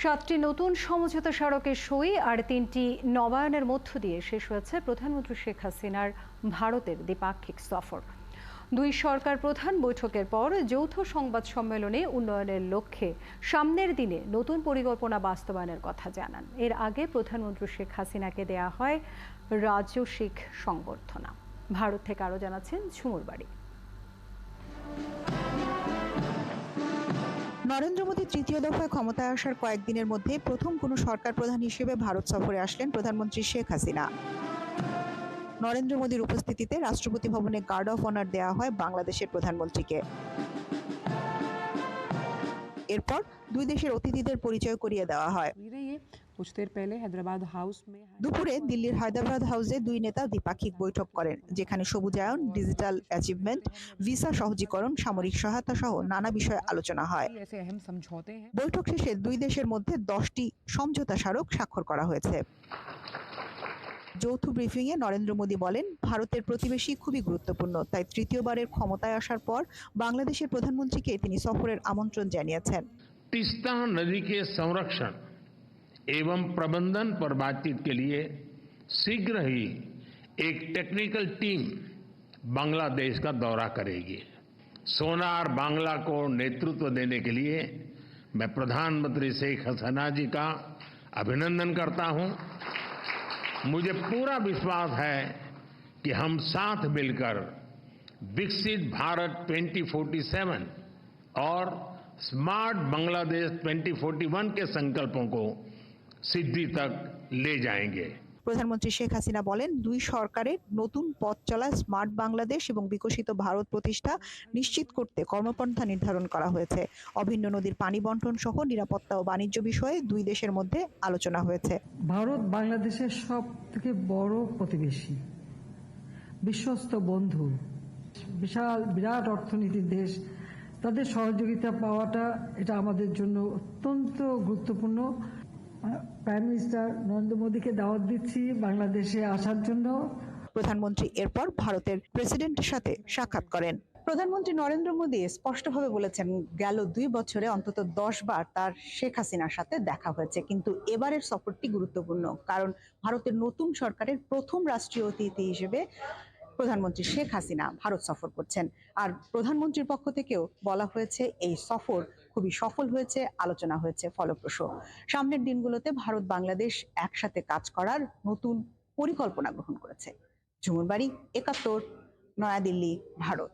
সাতটি নতুন সমঝোতা স্মারকের সই আর তিনটি নবায়নের মধ্য দিয়ে শেষ হয়েছে প্রধানমন্ত্রী শেখ হাসিনার ভারতের দ্বিপাক্ষিক সফর। দুই সরকার প্রধান বৈঠকের পর যৌথ সংবাদ সম্মেলনে উন্নয়নের লক্ষ্যে সামনের দিনে নতুন পরিকল্পনা বাস্তবায়নের কথা জানান। এর আগে প্রধানমন্ত্রী শেখ হাসিনাকে দেয়া হয় রাজস্বিক সংবর্ধনা। ভারত থেকে আরও জানাচ্ছেন ঝুমুর বাড়ি। নরেন্দ্র মোদী তৃতীয় দফায় ক্ষমতায় আসার কয়েকদিনের মধ্যে প্রথম কোনো সরকার প্রধান হিসেবে ভারত সফরে আসলেন প্রধানমন্ত্রী শেখ হাসিনা। নরেন্দ্র মোদীর উপস্থিতিতে রাষ্ট্রপতি ভবনে গার্ড অফ অনার দেওয়া হয় বাংলাদেশের প্রধানমন্ত্রীকে। এরপর দুই দেশের অতিথিদের পরিচয় করিয়ে দেওয়া হয়। দুপুরে দিল্লির হায়দ্রাবাদ হাউসে দুই নেতা দ্বিপাক্ষিক বৈঠক করেন, যেখানে সবুজায়ন, ডিজিটাল অ্যাচিভমেন্ট, ভিসা সহজীকরণ, সামরিক সহায়তা সহ নানা বিষয়ে আলোচনা হয়। বৈঠক শেষে দুই দেশের মধ্যে 10টি সমঝোতা স্মারক স্বাক্ষর করা হয়েছে। যৌথ ব্রিফিংয়ে নরেন্দ্র মোদী বলেন, ভারতের প্রতিবেশী খুবই গুরুত্বপূর্ণ, তাই তৃতীয়বারের ক্ষমতায় আসার পর বাংলাদেশের প্রধানমন্ত্রীকে তিনি সফরের আমন্ত্রণ জানিয়েছেন। तीस्ता नदी के संरक्षण एवं प्रबंधन पर बातचीत के लिए शीघ्र ही एक टेक्निकल टीम बांग्लादेश का दौरा करेगी। सोनार बांग्ला को नेतृत्व देने के लिए मैं प्रधानमंत्री शेख हसीना जी का अभिनंदन करता हूं। मुझे पूरा विश्वास है कि हम साथ मिलकर विकसित भारत 2047 और स्मार्ट बांग्लादेश 2041 के संकल्पों को सिद्धि तक ले जाएंगे। প্রধানমন্ত্রী শেখ হাসিনা বলেন, দুই সরকারের নতুন পথ চলা স্মার্ট বাংলাদেশ এবং বিকশিত ভারত প্রতিষ্ঠা নিশ্চিত করতে কর্মপন্থা নির্ধারণ করা হয়েছে। অভিন্ন নদীর পানি বন্টন সহ নিরাপত্তা ও বাণিজ্য বিষয়ে দুই দেশের মধ্যে আলোচনা হয়েছে। ভারত বাংলাদেশের সব থেকে বড় প্রতিবেশী, বিশ্বস্ত বন্ধু, বিরাট অর্থনীতির দেশ। তাদের সহযোগিতা পাওয়াটা এটা আমাদের জন্য অত্যন্ত গুরুত্বপূর্ণ। প্রাইম মিনিস্টার নরেন্দ্র মোদীকে দাওয়াত দিচ্ছি বাংলাদেশে আসার জন্য। প্রধানমন্ত্রী এরপর ভারতের প্রেসিডেন্টের সাথে সাক্ষাৎ করেন। প্রধানমন্ত্রী নরেন্দ্র মোদী স্পষ্টভাবে বলেছেন, গেল 2 বছরে অন্তত 10 বার তার শেখ হাসিনার সাথে দেখা হয়েছে, কিন্তু এবারের সফরটি গুরুত্বপূর্ণ, কারণ ভারতের নতুন সরকারের প্রথম রাষ্ট্রীয় অতিথি হিসেবে প্রধানমন্ত্রী শেখ হাসিনা ভারত সফর করছেন। আর প্রধানমন্ত্রীর পক্ষ থেকেও বলা হয়েছে এই সফর খুবই সফল হয়েছে, আলোচনা হয়েছে ফলপ্রসূ। সামনের দিনগুলোতে ভারত বাংলাদেশ একসাথে কাজ করার নতুন পরিকল্পনা গ্রহণ করেছে। ঝুমুর বাড়ি, 71, নয়াদিল্লি, ভারত।